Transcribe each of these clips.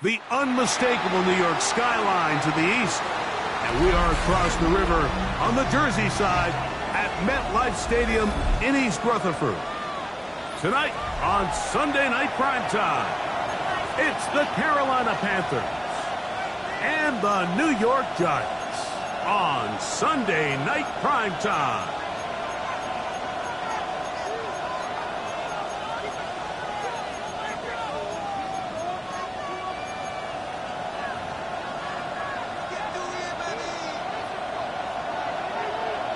The unmistakable New York skyline to the east. And we are across the river on the Jersey side at MetLife Stadium in East Rutherford. Tonight on Sunday Night Primetime, it's the Carolina Panthers and the New York Giants on Sunday Night Primetime.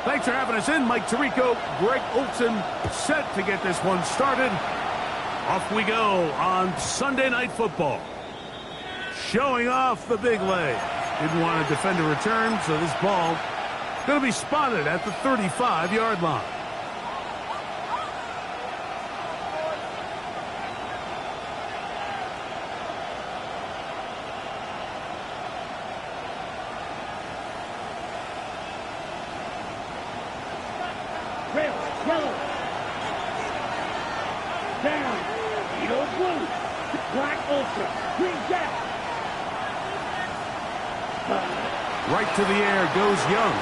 Thanks for having us in. Mike Tirico, Greg Olson, set to get this one started. Off we go on Sunday Night Football. Showing off the big leg. Didn't want to defend a return, so this ball going to be spotted at the 35-yard line. Yellow. Down. Yellow blue. Black ultra. Green jack. Right to the air goes Young.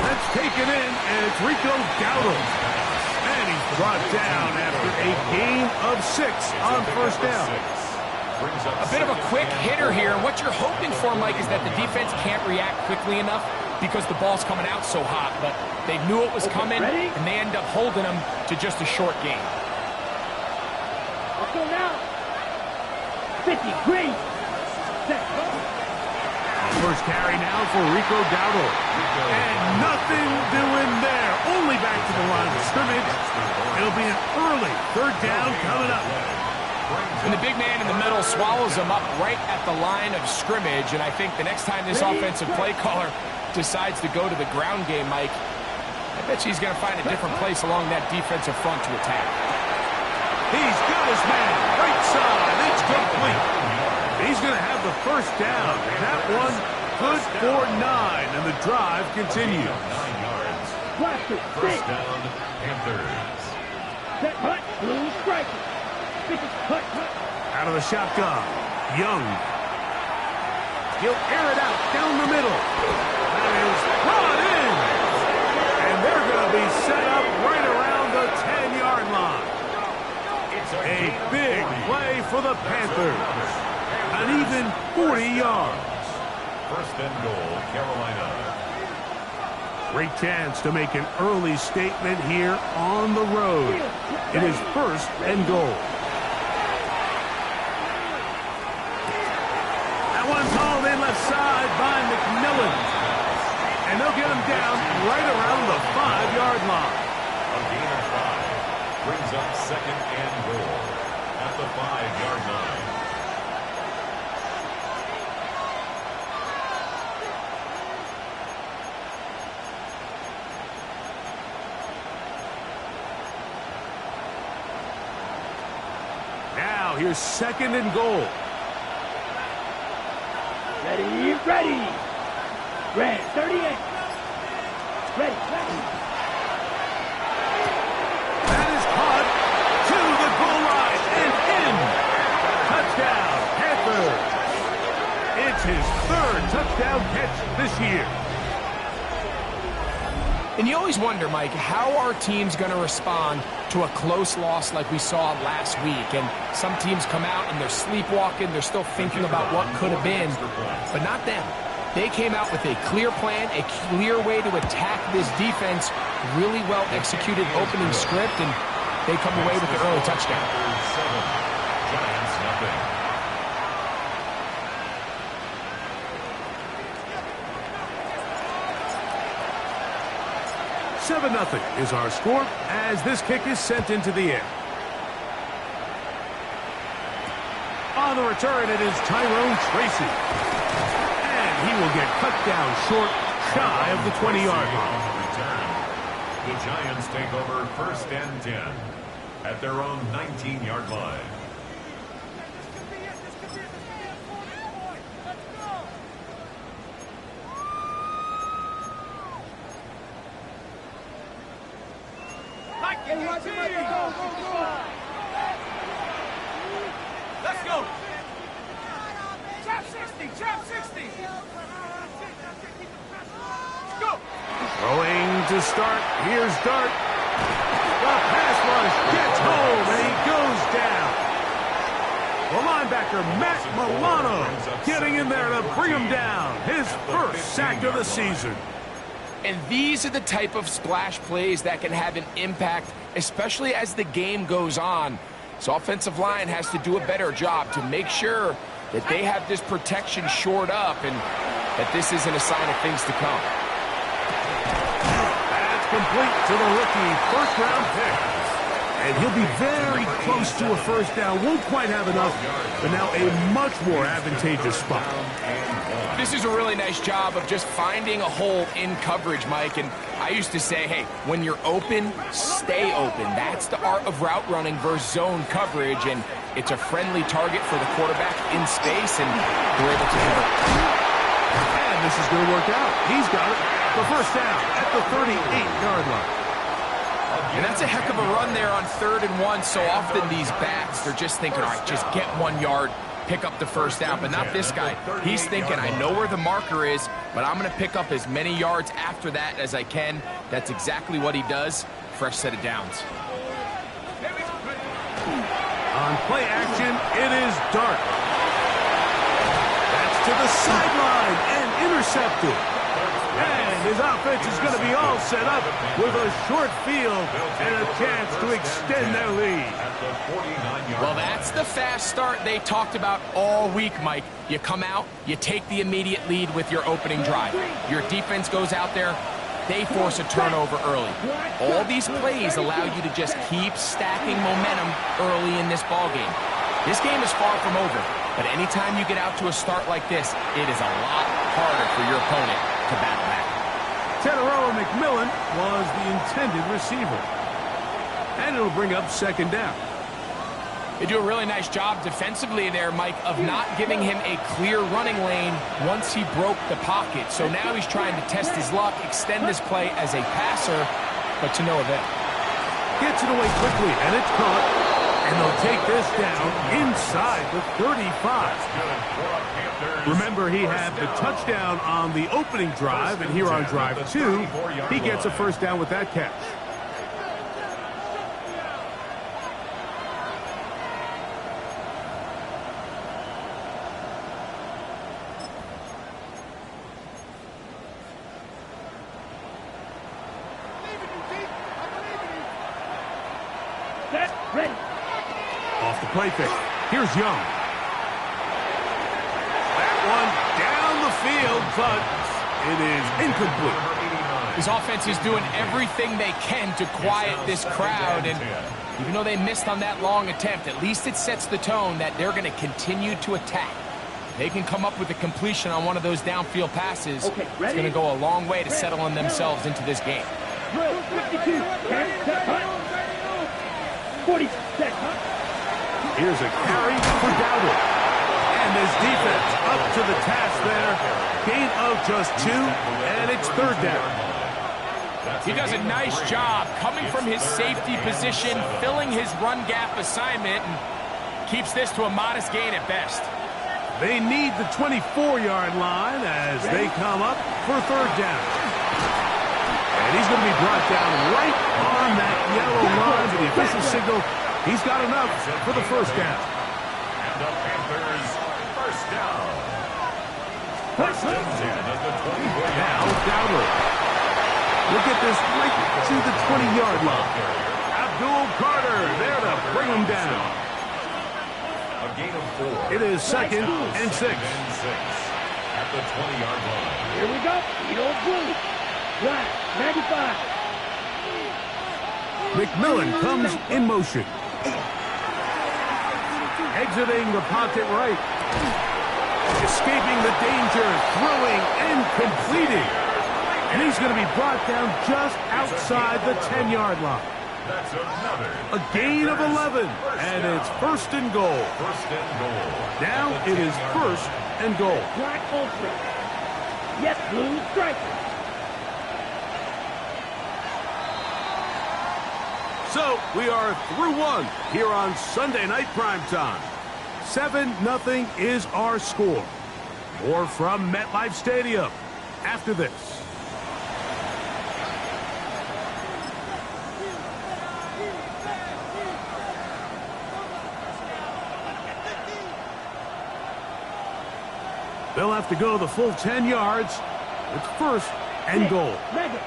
That's taken in, and it's Rico Dowdle. And he's brought down after a gain of 6 on first down. A bit of a quick hitter here. What you're hoping for, Mike, is that the defense can't react quickly enough because the ball's coming out so hot. But they knew it was coming, and they end up holding them to just a short gain. Let's go now. 50, green. Set, go. First carry now for Rico Dowdle. And nothing doing there. Only back to the line of scrimmage. It'll be an early third down coming up. And the big man in the middle swallows him up right at the line of scrimmage. And I think the next time this offensive play caller decides to go to the ground game, Mike, I bet he's going to find a different place along that defensive front to attack. He's got his man. Right side. It's complete. He's going to have the first down. That one good for 9, and the drive continues. 9 yards. First down, Panthers. Set, hut, blue striker. Hut, hut. Out of the shotgun. Young. He'll air it out down the middle. That is brought in. And they're going to be set up right around the 10-yard line. A big play for the Panthers. An even 40 yards. First and goal, Carolina. Great chance to make an early statement here on the road. It is first and goal. That one's hauled in left side by McMillan. And they'll get him down right around the 5-yard line. A gain of 5 brings up second and goal at the 5-yard line. Now here's second and goal. Ready, ready. Red, 38. Ready, ready. That is caught to the goal line and in. Touchdown, Panthers. It's his 3rd touchdown catch this year. And you always wonder, Mike, how are teams going to respond to a close loss like we saw last week? And some teams come out and they're sleepwalking. They're still thinking about what could have been, but not them. They came out with a clear plan, a clear way to attack this defense, really well executed opening script, and they come away with the early touchdown. Giants nothing. 7-0 is our score as this kick is sent into the air. On the return, it is Tyrone Tracy. And he will get cut down short, shy of the 20-yard line. The Giants take over first and 10 at their own 19-yard line. Let's go. Throwing to start. Here's Dart. The pass rush gets home, and he goes down. The linebacker, Matt Milano, getting in there to bring him down. His first sack of the season. And these are the type of splash plays that can have an impact, especially as the game goes on. So offensive line has to do a better job to make sure that they have this protection shored up and that this isn't a sign of things to come. That's complete to the rookie, first-round pick. And he'll be very close to a first down. Won't quite have enough, but now a much more advantageous spot. This is a really nice job of just finding a hole in coverage, Mike. And I used to say, hey, when you're open, stay open. That's the art of route running versus zone coverage. And it's a friendly target for the quarterback in space, and they're able to convert. And this is going to work out. He's got it. The first down at the 38-yard line. And that's a heck of a run there on 3rd and 1. So often these backs, they're just thinking, all right, just get 1 yard, pick up the first down. But not this guy. He's thinking, I know where the marker is, but I'm going to pick up as many yards after that as I can. That's exactly what he does. Fresh set of downs. On play action, it is Dart. That's to the sideline and intercepted. And his offense is going to be all set up with a short field and a chance to extend their lead. Well, that's the fast start they talked about all week, Mike. You come out, you take the immediate lead with your opening drive. Your defense goes out there, they force a turnover early. All these plays allow you to just keep stacking momentum early in this ballgame. This game is far from over, but anytime you get out to a start like this, it is a lot harder for your opponent to battle back. Teteroa McMillan was the intended receiver. And it'll bring up second down. They do a really nice job defensively there, Mike, of not giving him a clear running lane once he broke the pocket. So now he's trying to test his luck, extend this play as a passer, but to no avail. Gets it away quickly, and it's caught. And they'll take this down inside the 35. Remember, he had the touchdown on the opening drive, and here on drive 2, he gets a first down with that catch. Set, ready. Off the play fake. Here's Young. That one down the field, but it is incomplete. His offense is doing everything they can to quiet this crowd, and even though they missed on that long attempt, at least it sets the tone that they're going to continue to attack. They can come up with a completion on one of those downfield passes. Okay, it's going to go a long way to settling themselves into this game. Drill 52. 10, set, hunt. 40, set, hunt. Here's a carry for Dowdle. And his defense up to the task there. Gain of just 2, and it's third down. He does a nice job coming from his safety position, filling his run gap assignment, and keeps this to a modest gain at best. They need the 24-yard line as they come up for third down. And he's going to be brought down right on that yellow line to the official signal. He's got enough for the first down. And the Panthers first down. First and 10 at the 24-yard line. Now, Dowdle. We'll get this right to the 20-yard line. Abdul Carter there to bring him down. A gain of 4. It is second and 6. At the 20-yard line. Here we go. Eat old blue. Black, 95. McMillan comes in motion. Exiting the pocket right. Escaping the danger, throwing and completing. And he's going to be brought down just outside the 10-yard line. That's another. A gain of 11, and it's first and goal. First and goal. Now it is first and goal. Black ultra. Yes, blue striker. So we are through one here on Sunday Night Primetime. 7-0 is our score. More from MetLife Stadium after this. They'll have to go the full 10 yards. It's first and goal. Mega.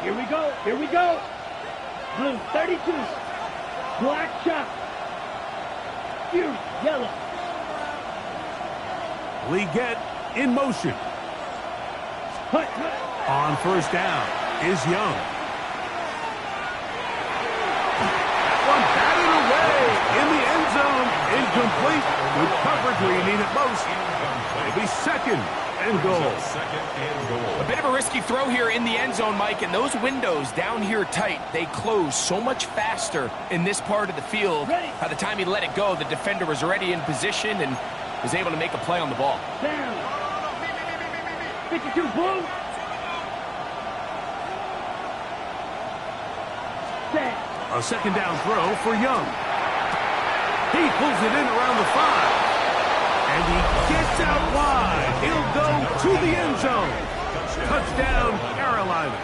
Here we go. Here we go. Blue 32. Black shot. Fuse yellow. Leggett in motion. Hut. On first down is Young. That one batted away in the end zone. Incomplete. Good coverage where you need it most. It'll be second and goal. A bit of a risky throw here in the end zone, Mike, and those windows down here tight, they close so much faster in this part of the field. By the time he let it go, the defender was already in position and was able to make a play on the ball. Down. 52 blue. Set. A second down throw for Young. He pulls it in around the 5. And he gets out wide. He'll go to the end zone. Touchdown, Carolina.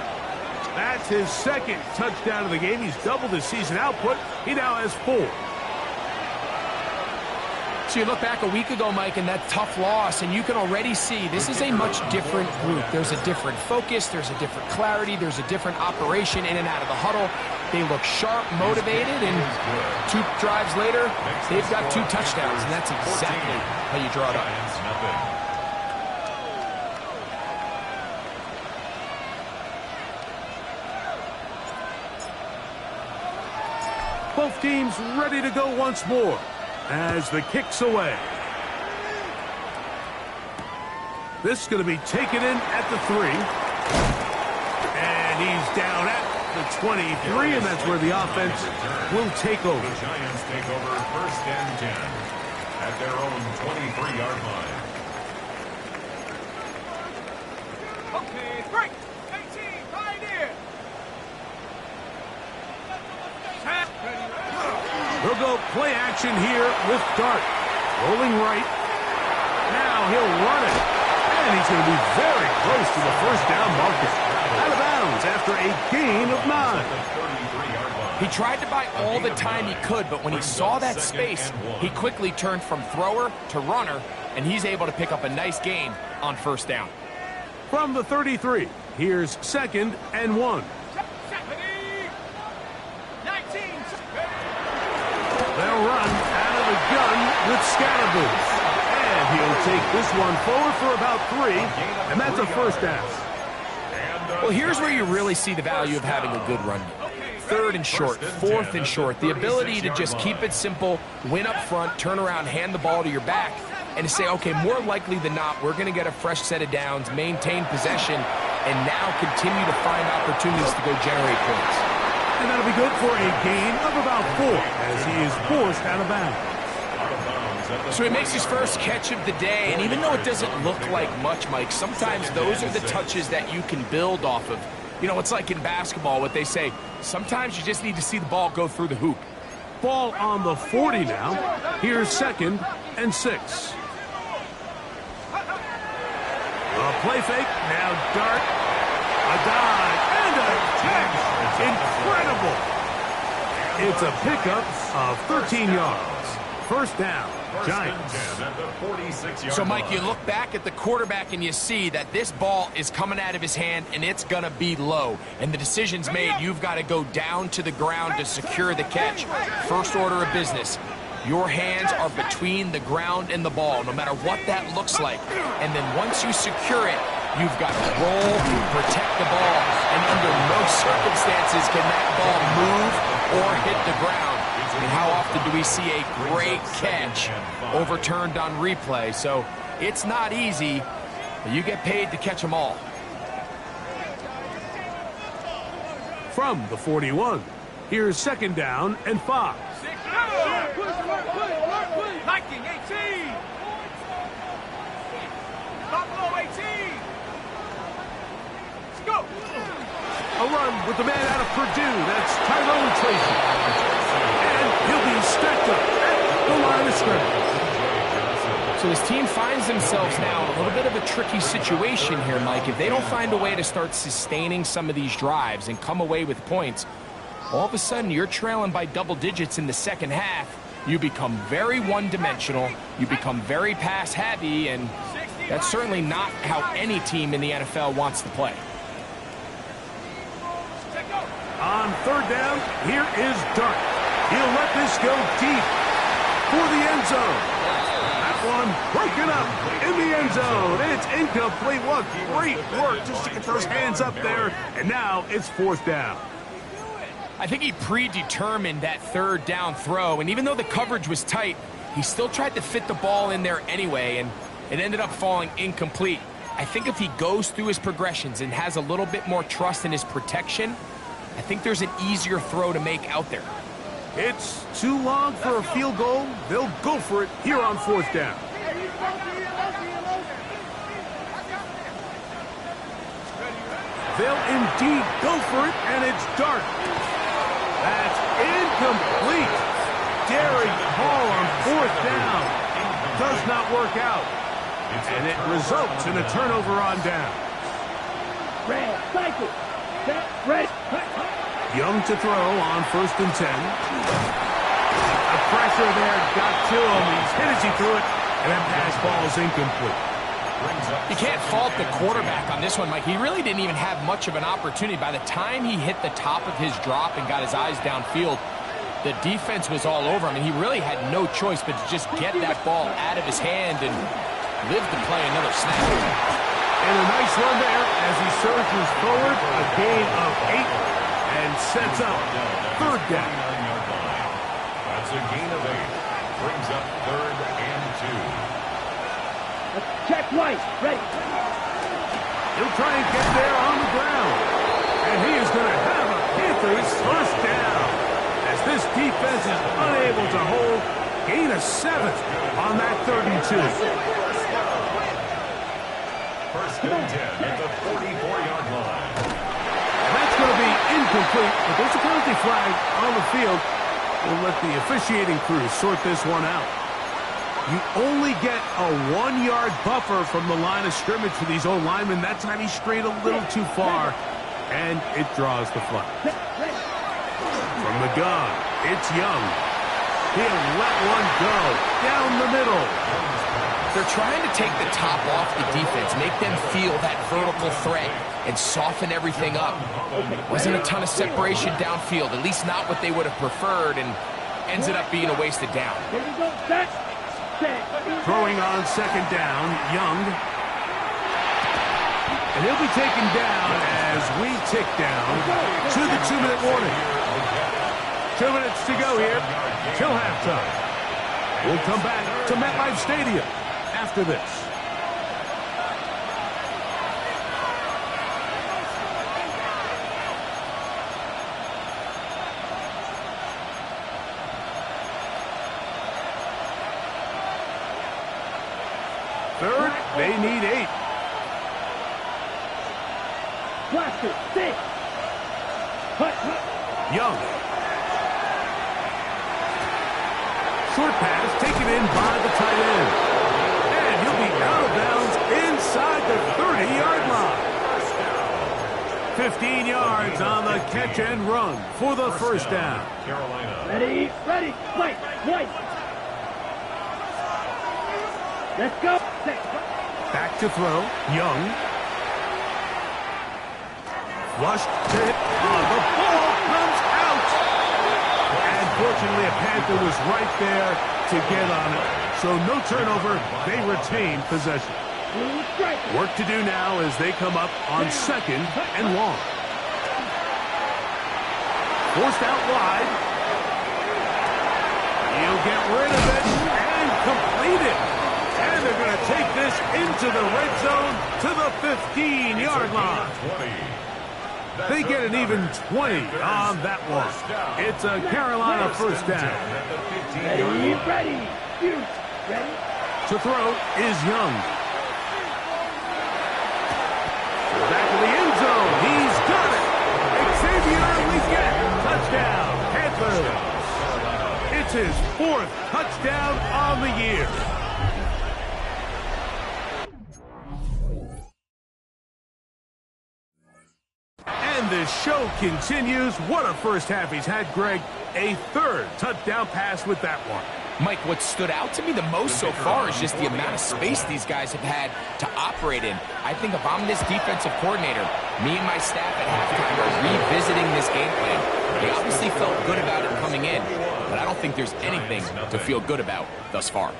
That's his second touchdown of the game. He's doubled his season output. He now has 4. So you look back a week ago, Mike, and that tough loss, and you can already see this is a much different group. There's a different focus. There's a different clarity. There's a different operation in and out of the huddle. They look sharp, motivated, and 2 drives later, they've got 2 touchdowns, and that's exactly how you draw it up. Both teams ready to go once more as the kick's away. This is going to be taken in at the 3. And he's down at the 23, and that's where the offense will take over. The Giants take over first and 10 at their own 23-yard line. Okay, break. 18, right here. He'll go play action here with Dart. Rolling right. Now he'll run it. And he's going to be very close to the first down marker. Out of bounds after a gain of 9. He tried to buy all the time he could, but when he saw that space, he quickly turned from thrower to runner, and he's able to pick up a nice gain on first down. From the 33, here's second and 1. They'll run out of the gun with Scatterboo. And he'll take this one forward for about 3, and that's a first down. Well, here's where you really see the value of having a good run. 3rd and short, 4th and short. The ability to just keep it simple, win up front, turn around, hand the ball to your back, and to say, okay, more likely than not, we're going to get a fresh set of downs, maintain possession, and now continue to find opportunities to go generate points. And that'll be good for a gain of about 4 as he is forced out of bounds. So he makes his first catch of the day, and even though it doesn't look like much, Mike, sometimes those are the touches that you can build off of. You know, it's like in basketball, what they say, sometimes you just need to see the ball go through the hoop. Ball on the 40 now. Here's second and 6. A play fake, now Dart. A dive and a catch. Incredible. It's a pickup of 13 yards. First down, Giants. So, Mike, you look back at the quarterback and you see that this ball is coming out of his hand and it's going to be low. And the decision's made. You've got to go down to the ground to secure the catch. First order of business. Your hands are between the ground and the ball, no matter what that looks like. And then once you secure it, you've got to roll, protect the ball. And under no circumstances can that ball move or hit the ground. And how often do we see a great catch overturned on replay? So it's not easy, but you get paid to catch them all. From the 41, here's second down and 5. Viking 18. Buffalo 18. Let's go. A run with the man out of Purdue. That's Tyrone Tracy. And he'll be stacked up at the line of scrimmage. So this team finds themselves now in a little bit of a tricky situation here, Mike. If they don't find a way to start sustaining some of these drives and come away with points, all of a sudden you're trailing by double digits in the second half. You become very one-dimensional, you become very pass-heavy, and that's certainly not how any team in the NFL wants to play. On third down, here is Dart. He'll let this go deep for the end zone. That one broken up in the end zone. It's incomplete. What great work just to get those hands up there. And now it's fourth down. I think he predetermined that third down throw, and even though the coverage was tight, he still tried to fit the ball in there anyway, and it ended up falling incomplete. I think if he goes through his progressions and has a little bit more trust in his protection, I think there's an easier throw to make out there. It's too long for a field goal. They'll go for it here on fourth down. They'll indeed go for it, and it's Dart. That's incomplete. Derek Hall on fourth down. Does not work out. And it results in a turnover on down. Red, cycle. Set, ready. Young to throw on 1st and 10. The pressure there got to him. He's hit as he threw it, and that pass ball is incomplete. You can't fault the quarterback on this one, Mike. He really didn't even have much of an opportunity. By the time he hit the top of his drop and got his eyes downfield, the defense was all over him, and he really had no choice but to just get that ball out of his hand and live to play another snap. And a nice run there as he surges forward, a gain of 8, and sets up third down. That's a gain of 8. Brings up 3rd and 2. Check right, ready. He'll try and get there on the ground. And he is going to have a Panthers first down. As this defense is unable to hold, gain of 7 on that 3rd and 2. 1st and 10 at the 44-yard line. And that's going to be incomplete, but there's a penalty flag on the field. We'll let the officiating crew sort this one out. You only get a 1-yard buffer from the line of scrimmage for these old linemen. That time he strayed a little too far, and it draws the flag. From the gun, it's Young. He'll let one go down the middle. They're trying to take the top off the defense, make them feel that vertical threat, and soften everything up. Wasn't a ton of separation downfield, at least not what they would have preferred, and ended up being a wasted down. Here we go, set. Throwing on 2nd down, Young. And he'll be taken down as we tick down to the 2-minute warning. 2 minutes to go here till halftime. We'll come back to MetLife Stadium after this. Third, they need 8. Blaster, 6. Hut. Young. Short pass taken in by the tight end. And he'll be out of bounds inside the 30-yard line. 15 yards on the catch and run for the first down. Carolina. Ready, white. Let's go. Back to throw, Young. Flushed to hit. Oh, the ball comes out. And fortunately, a Panther was right there to get on it. So no turnover. They retain possession. Work to do now as they come up on 2nd and long. Forced out wide. He'll get rid of it and complete it. And they're going to take this into the red zone to the 15-yard line. They get an even 20 on that one. It's a Carolina first down. Ready. To throw is Young. Back to the end zone. He's got it. Xavier Legette. Touchdown. Panthers. It's his 4th touchdown on the year. show continues. What a first half he's had, Greg. A third touchdown pass with that one. Mike, what stood out to me the most so far is just the amount of space these guys have had to operate in. I think if I'm this defensive coordinator, me and my staff at halftime are revisiting this game plan. They obviously felt good about it coming in, but I don't think there's anything to feel good about thus far.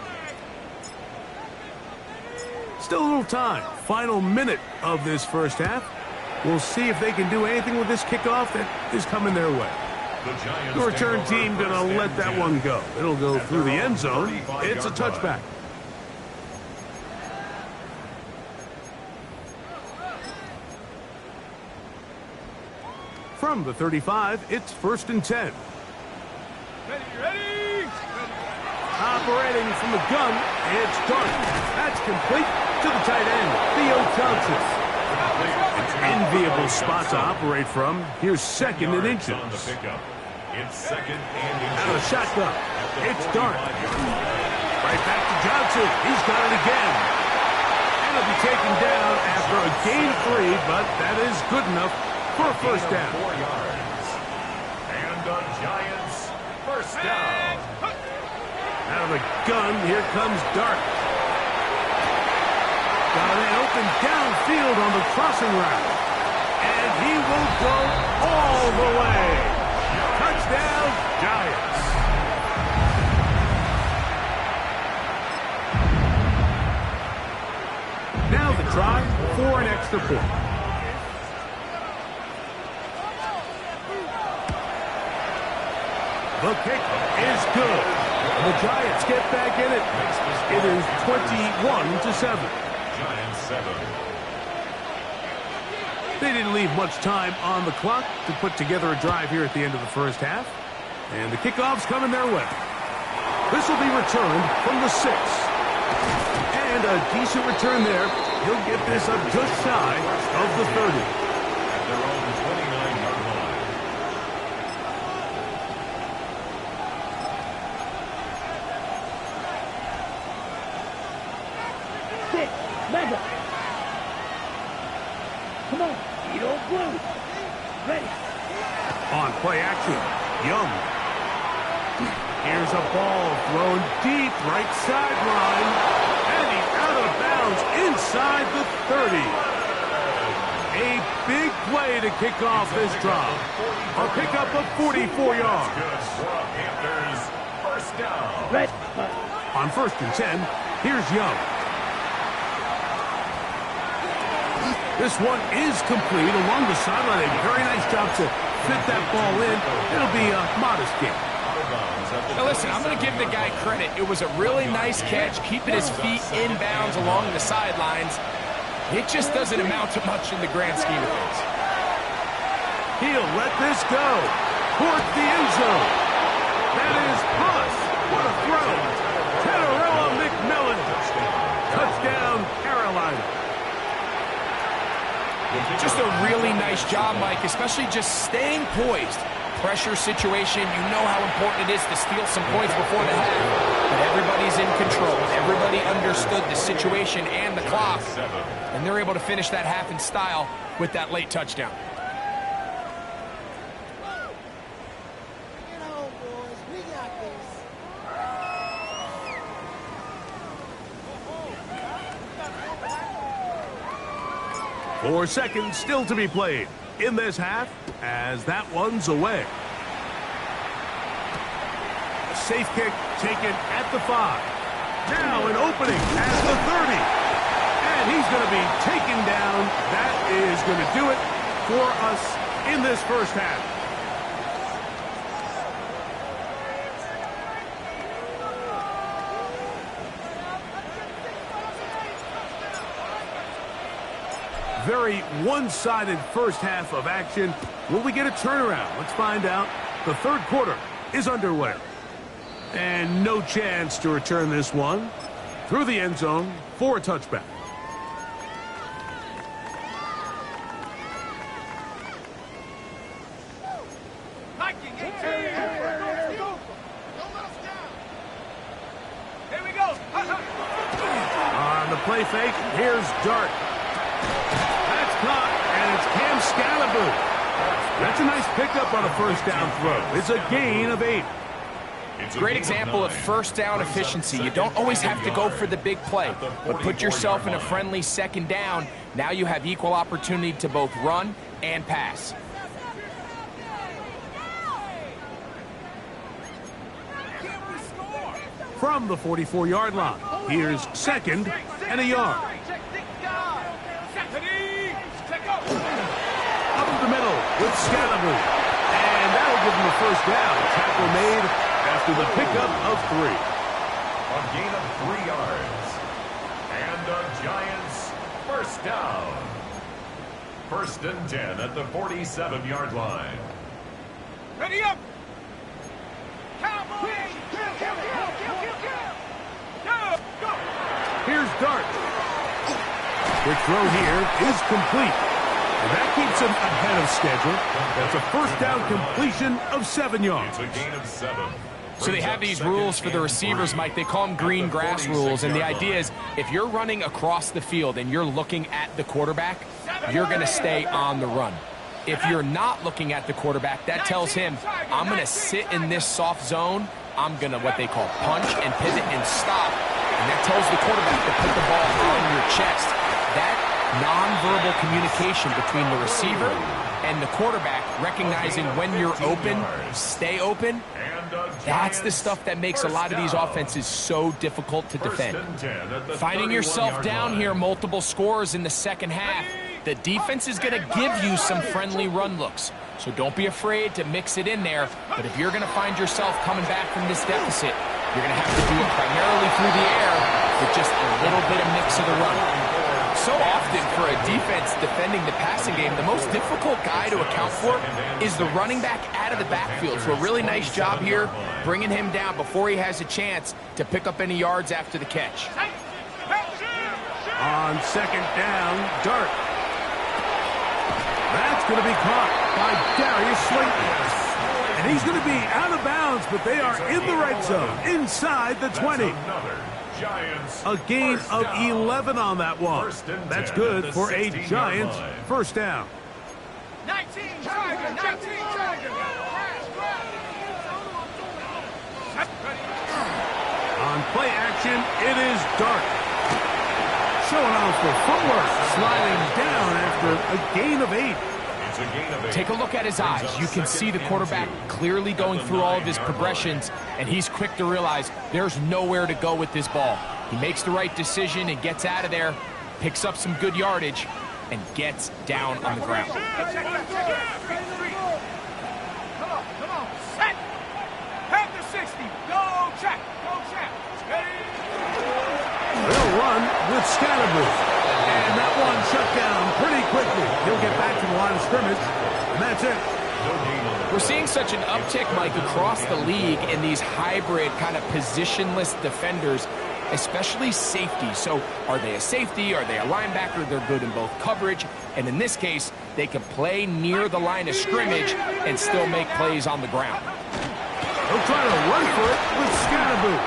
Still a little time. Final minute of this first half. We'll see if they can do anything with this kickoff that is coming their way. The return team going to let that one go. It'll go through the end zone. It's a touchback. From the 35, it's 1st and 10. Ready. Operating from the gun, it's Dart. That's complete to the tight end, Theo Johnson. Enviable spot to operate from. Here's 2nd and inches. It's 2nd and inches. Out of the shotgun. It's Dart. Right back to Johnson. He's got it again. And it'll be taken down after a gain 3, but that is good enough for a first down. 4 yards. And the Giants first down. Out of the gun, here comes Dart. Got an open downfield on the crossing route. And he will go all the way. Touchdown, Giants. Now the try for an extra point. The kick is good. The Giants get back in it. It is 21-7. Giants 7. They didn't leave much time on the clock to put together a drive here at the end of the first half. And the kickoff's coming their way. This will be returned from the 6. And a decent return there. He'll get this up just shy of the 30. At their own 29-yard line. Mega. Come on, Edo Blue. Ready. On play action, Young. Here's a ball thrown deep right sideline. And he's out of bounds inside the 30. A big play to kick off this drive. A pickup of 44 yards. Good for Panthers. First down. Red. On 1st and 10, here's Young. This one is complete along the sideline. A very nice job to fit that ball in. It'll be a modest gain. Now listen, I'm going to give the guy credit. It was a really nice catch, keeping his feet in bounds along the sidelines. It just doesn't amount to much in the grand scheme of things. He'll let this go towards the end zone. That is Puss. What a throw. Tenorella McMillan. Touchdown, Carolina. Just a really nice job, Mike, especially just staying poised. Pressure situation, you know how important it is to steal some points before the half. But everybody's in control. Everybody understood the situation and the clock. And they're able to finish that half in style with that late touchdown. Get home, boys. We got this. 4 seconds still to be played in this half as that one's away. A safe kick taken at the 5. Now an opening at the 30. And he's going to be taken down. That is going to do it for us in this first half. Very one-sided first half of action. Will we get a turnaround? Let's find out. The third quarter is underway. And no chance to return this one through the end zone for a touchback. Here we go. On the play fake, here's Dart. That's caught, and it's Cam Scalaboo. That's a nice pickup on a first down throw. It's a gain of 8. Great example of first down efficiency. You don't always have to go for the big play, but put yourself in a friendly second down. Now you have equal opportunity to both run and pass. From the 44-yard line, here's second and a yard. Up the middle with Scalaboo. And that'll give him a first down. Tackle made after the pickup of 3. A gain of 3 yards. And the Giants first down. 1st and 10 at the 47-yard line. Ready up! Cowboys! Here's Dart. Quick throw here is complete. And that keeps him ahead of schedule. That's a first down completion of 7 yards. It's a gain of 7. So they have these rules for the receivers, Mike. They call them green grass rules. And the idea is if you're running across the field and you're looking at the quarterback, you're going to stay on the run. If you're not looking at the quarterback, that tells him, I'm going to sit in this soft zone. I'm going to what they call punch and pivot and stop. And that tells the quarterback to put the ball on your chest. That nonverbal communication between the receiver and the quarterback, recognizing when you're open, stay open, that's the stuff that makes a lot of these offenses so difficult to defend. Finding yourself down here multiple scores in the second half, the defense is going to give you some friendly run looks. So don't be afraid to mix it in there. But if you're going to find yourself coming back from this deficit, you're going to have to do it primarily through the air with just a little bit of mix of the run. So often for a defense defending the passing game, the most difficult guy to account for is the running back out of the backfield. So a really nice job here bringing him down before he has a chance to pick up any yards after the catch. On second down, Dart. That's going to be caught by Darius Slayton. And he's going to be out of bounds, but they are in the right zone, inside the 20. A gain of 11 on that one. That's good for a Giants first down. 19 Tiger, 19 Tiger. On play action, it is Dart. Showing off the footwork, sliding down after a gain of 8. Take a look at his eyes. You can see the quarterback clearly going through all of his progressions, and he's quick to realize there's nowhere to go with this ball. He makes the right decision and gets out of there, picks up some good yardage, and gets down on the ground. Come on, set. Have the 60. Go check. They'll run with Scalaboo. And that one shut down pretty quickly. He'll get back to the line of scrimmage, and that's it. We're seeing such an uptick, Mike, across the league in these hybrid kind of positionless defenders, especially safety. So are they a safety? Are they a linebacker? They're good in both coverage. And in this case, they can play near the line of scrimmage and still make plays on the ground. They'll try to run for it with Scalaboo.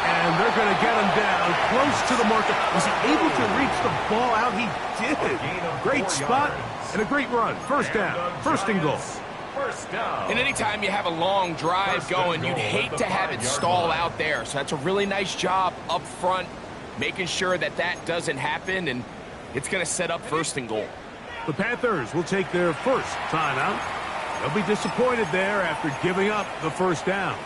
And they're going to get him down close to the marker. Was he able to reach the ball out? He did. Great spot and a great run. First down. First and goal. And anytime you have a long drive going, you'd hate to have it stall out there. So that's a really nice job up front, making sure that that doesn't happen, and it's going to set up first and goal. The Panthers will take their first timeout. They'll be disappointed there after giving up the first down.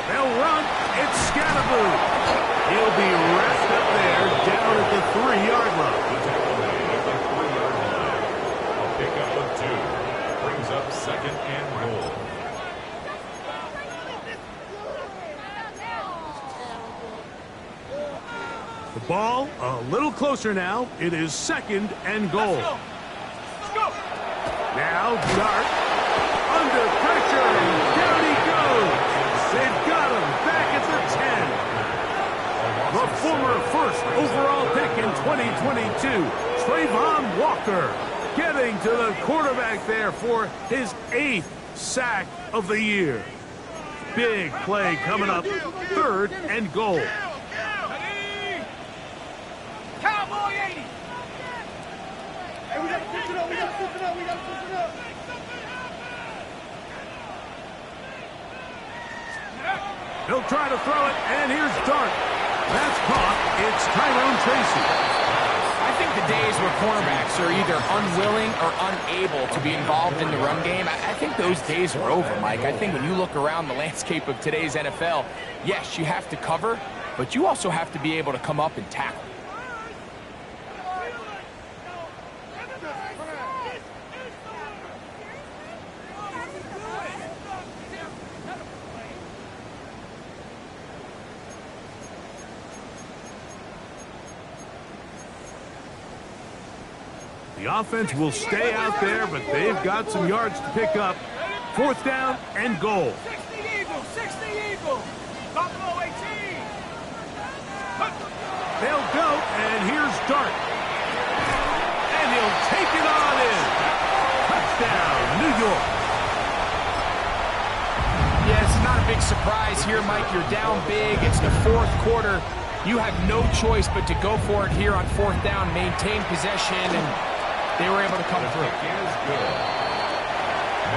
They'll run. It's Scalaboo. He'll be wrapped up there down at the 3-yard line. A pickup of 2. Brings up second and goal. The ball a little closer now. It is second and goal. Now Dart under pressure, and down he goes. They've got him back at the 10. former first overall pick in 2022, Trayvon Walker, getting to the quarterback there for his 8th sack of the year. Big play coming up, 3rd and goal. Cowboy 80. Hey, we got to push it up, we got to push it up, we got to push it up. He'll try to throw it, and here's Dart. That's caught. It's Tyrone Tracy. I think the days where cornerbacks are either unwilling or unable to be involved in the run game, I think those days are over, Mike. I think when you look around the landscape of today's NFL, yes, you have to cover, but you also have to be able to come up and tackle. The offense will stay out there, but they've got some yards to pick up. 4th down and goal. 60 Eagles, 60 Eagles. Buffalo 18. They'll go, and here's Dart. And he'll take it on in. Touchdown, New York. Yeah, it's not a big surprise here, Mike. You're down big. It's the 4th quarter. You have no choice but to go for it here on 4th down, maintain possession, and they were able to come through. Is good.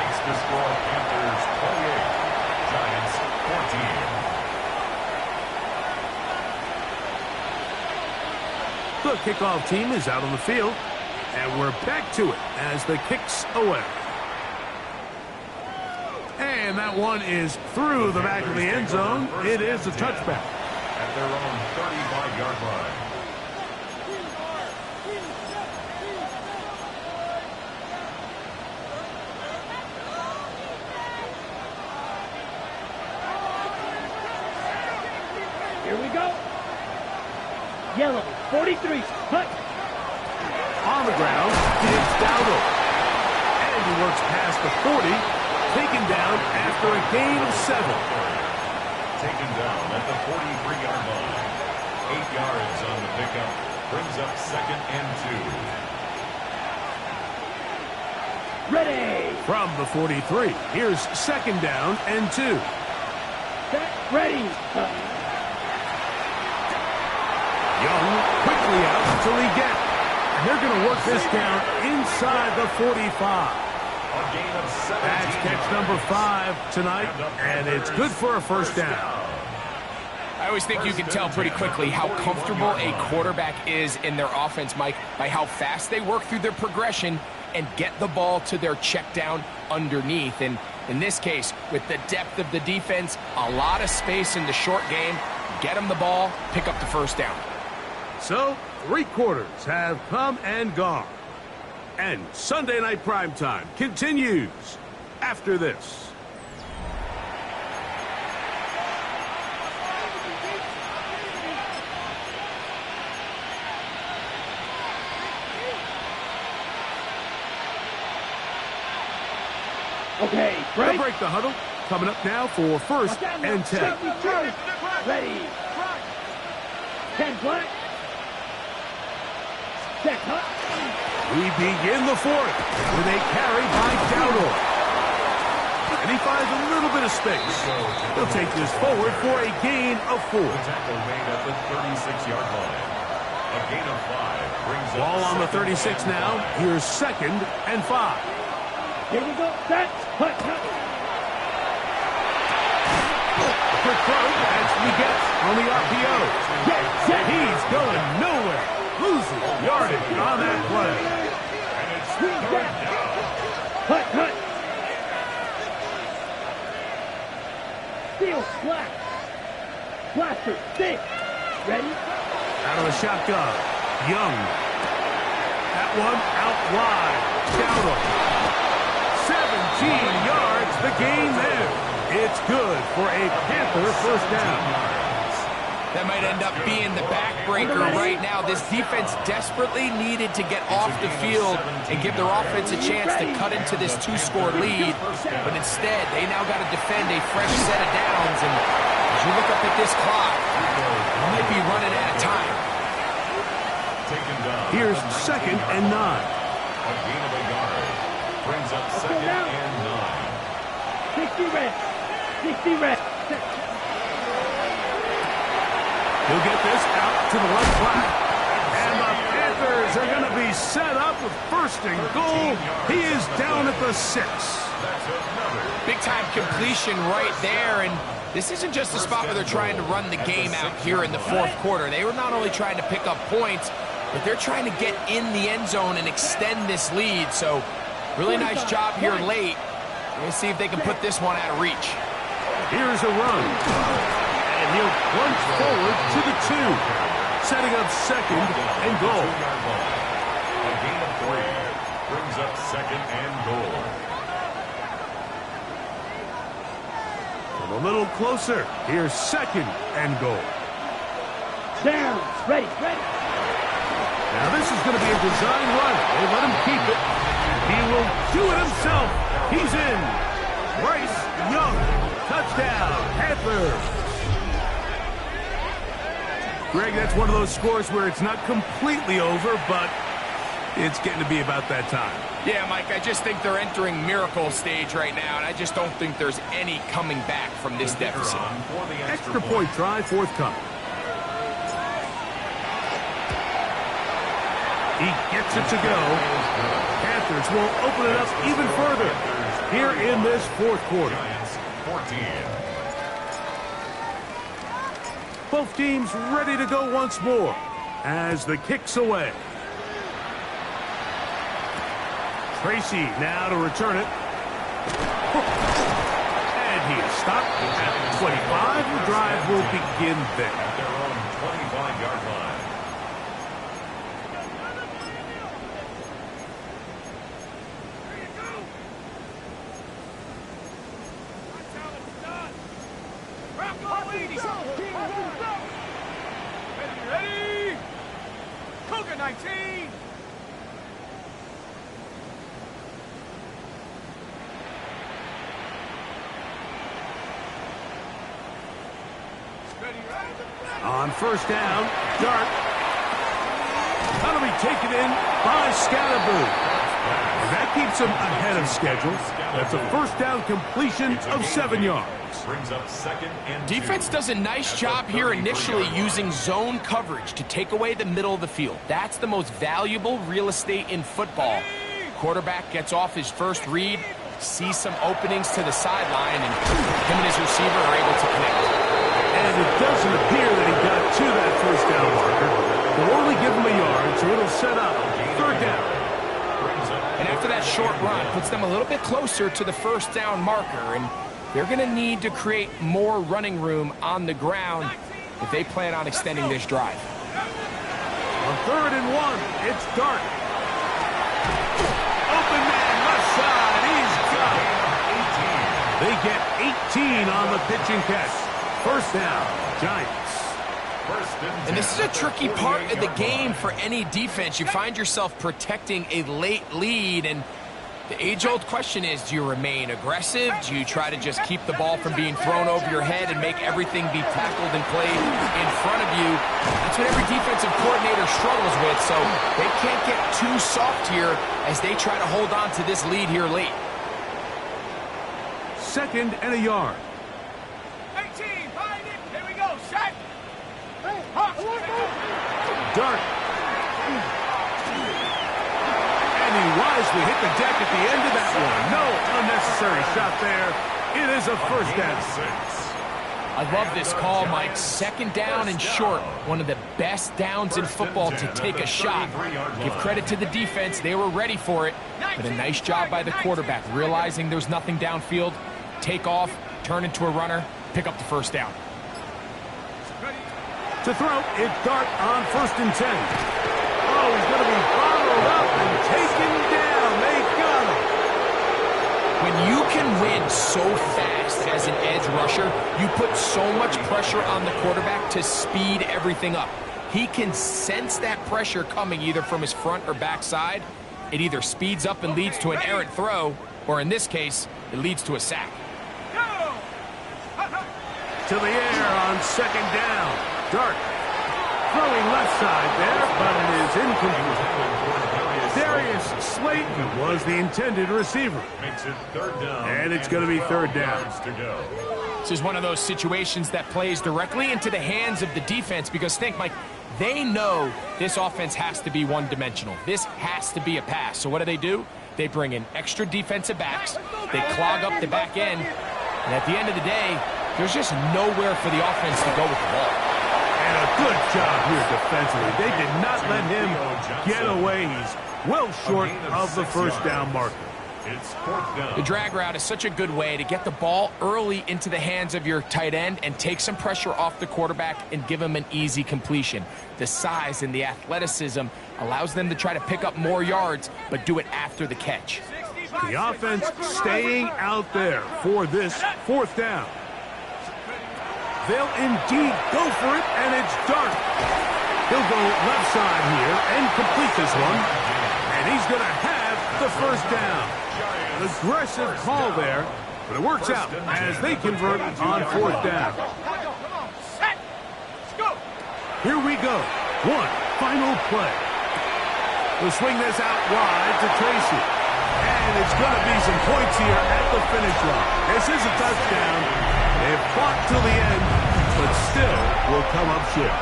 Makes the score Panthers 28, Giants 14. The kickoff team is out on the field, and we're back to it as the kick's away. And that one is through the back of the end zone. It is a touchback. At their own 35-yard line. Here we go. Yellow, 43, hut. On the ground, it's Dowdle. And he works past the 40, taken down after a gain of 7. Taken down at the 43-yard line. 8 yards on the pickup. Brings up 2nd and 2. Ready. From the 43, here's 2nd down and 2. Set, ready. Young quickly out until he gets. And they're going to work this down inside the 45. A gain of 17 That's catch number 5 tonight, and it's good for a 1st down. I always think you can tell pretty quickly how comfortable a quarterback is in their offense, Mike, by how fast they work through their progression and get the ball to their check down underneath. And in this case, with the depth of the defense, a lot of space in the short game, get them the ball, pick up the 1st down. So, 3 quarters have come and gone. And Sunday Night Primetime continues after this. Okay, They'll break. break the huddle. Coming up now for 1st and 10. Ready. 10 black. Set, hut. We begin the 4th with a carry by Dowdle. And he finds a little bit of space. He'll take this forward for a gain of 4. The tackle made at the 36-yard line. A gain of 5 brings up Ball on the 2nd 36 and now. Here's 2nd and 5. Here we go. Set, hut, hut. Quick throw as we get on the RPO. Get set. He's going nowhere. Losing yardage on that play. And it's Who's 3rd that? down. Hut, hut. Steel, black. Blaster, stick. Ready? Out of the shotgun. Young. That one out wide. Dowdle. 17 yards, the gain there. It's good for a Panther 1st down. That might end up being the backbreaker right now. This defense desperately needed to get off the field and give their offense a chance to cut into this 2-score lead. But instead, they now got to defend a fresh set of downs. And as you look up at this clock, be running out of time. Taken down. Here's 2nd and 9. A gain of a yard. Brings up 2nd and 9. 60 red. 60 red. He'll get this out to the left flat. And the Panthers are going to be set up with 1st and goal. He is down at the 6. That's another. Big-time completion right there, and this isn't just a spot where they're trying to run the game out here in the 4th quarter. They were not only trying to pick up points, but they're trying to get in the end zone and extend this lead. So really nice job here late. We'll see if they can put this one out of reach. Here's a run. And he'll plunge forward to the 2. Setting up 2nd and goal. A gain of 3. Brings up 2nd and goal. Come a little closer. Here's 2nd and goal. Down. Ready. Now this is going to be a design run. They let him keep it. He will do it himself. He's in. Bryce Young. Touchdown. Panthers. Greg, that's one of those scores where it's not completely over, but it's getting to be about that time. Yeah, Mike, I just think they're entering miracle stage right now, and I just don't think there's any coming back from this deficit. For the Extra point try forthcoming. He gets it to go. Panthers will open it up even further here in this 4th quarter. Giants 14. Both teams ready to go once more as the kick's away. Tracy now to return it. And he is stopped at 25. The drive will begin there. At their own 25-yard line. Ready? Cougar 19. On 1st down, Dart. That'll be taken in by Scalaboo. And that keeps him ahead of schedule. That's a 1st down completion of 7 yards. Brings up 2nd and 2. Defense does a nice job here initially using zone coverage to take away the middle of the field. That's the most valuable real estate in football. Quarterback gets off his first read, sees some openings to the sideline, and him and his receiver are able to connect. And it doesn't appear that he got to that 1st down marker. They'll only give him a yard, so it'll set up 3rd down. And after that short run, puts them a little bit closer to the 1st down marker, and they're going to need to create more running room on the ground if they plan on extending this drive. On 3rd and 1, it's Dart. Open man, left side, he's got it. They get 18 on the pitch and catch. 1st down, Giants. And this is a tricky part of the game for any defense. You find yourself protecting a late lead, and the age-old question is, do you remain aggressive? Do you try to just keep the ball from being thrown over your head and make everything be tackled and played in front of you? That's what every defensive coordinator struggles with, so they can't get too soft here as they try to hold on to this lead here late. 2nd and a yard. 18, behind it. Here we go. Set. Dart. And he wisely hit the deck at the end of that one. No unnecessary shot there. It is a 1st down. I love this call, Mike. 2nd down and short. One of the best downs in football to take a shot. Give credit to the defense. They were ready for it. But a nice job by the quarterback, realizing there's nothing downfield. Take off, turn into a runner, pick up the 1st down. To throw, it's Dart on 1st and 10. Oh, he's going to be followed up and taken down. They got him. When you can win so fast as an edge rusher, you put so much pressure on the quarterback to speed everything up. He can sense that pressure coming either from his front or back side. It either speeds up and leads to an errant throw, or in this case, it leads to a sack. To the air on 2nd down. Dart Throwing left side there, but it is incomplete. Darius Slayton was the intended receiver. Makes it third down. And it's going to be third down. To go. This is one of those situations that plays directly into the hands of the defense because think, Mike, they know this offense has to be one-dimensional. This has to be a pass. So what do? They bring in extra defensive backs. They clog up the back end. And at the end of the day, there's just nowhere for the offense to go with the ball. And a good job here defensively. They did not let him get away. He's well short of the first down marker. It's fourth down. The drag route is such a good way to get the ball early into the hands of your tight end and take some pressure off the quarterback and give him an easy completion. The size and the athleticism allows them to try to pick up more yards, but do it after the catch. The offense staying out there for this fourth down. They'll indeed go for it, and it's Dart. He'll go left side here and complete this one. And he's going to have the first down. An aggressive call there, but it works out as they convert on fourth down. Here we go. One final play. We'll swing this out wide to Tracy. And it's going to be some points here at the finish line. This is a touchdown. They've fought till the end, but still will come up short.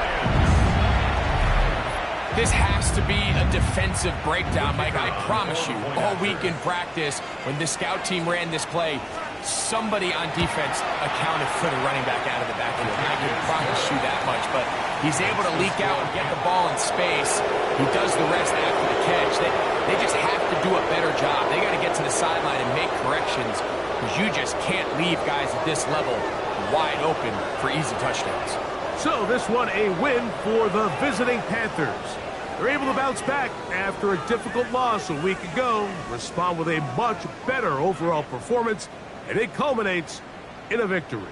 This has to be a defensive breakdown, Mike. I promise you, all week in practice, when the scout team ran this play, somebody on defense accounted for the running back out of the backfield. I can promise you that much, but he's able to leak out and get the ball in space. He does the rest after the catch. They just have to do a better job. They got to get to the sideline and make corrections because you just can't leave guys at this level wide open for easy touchdowns. So this one a win for the visiting Panthers. They're able to bounce back after a difficult loss a week ago, respond with a much better overall performance, and it culminates in a victory.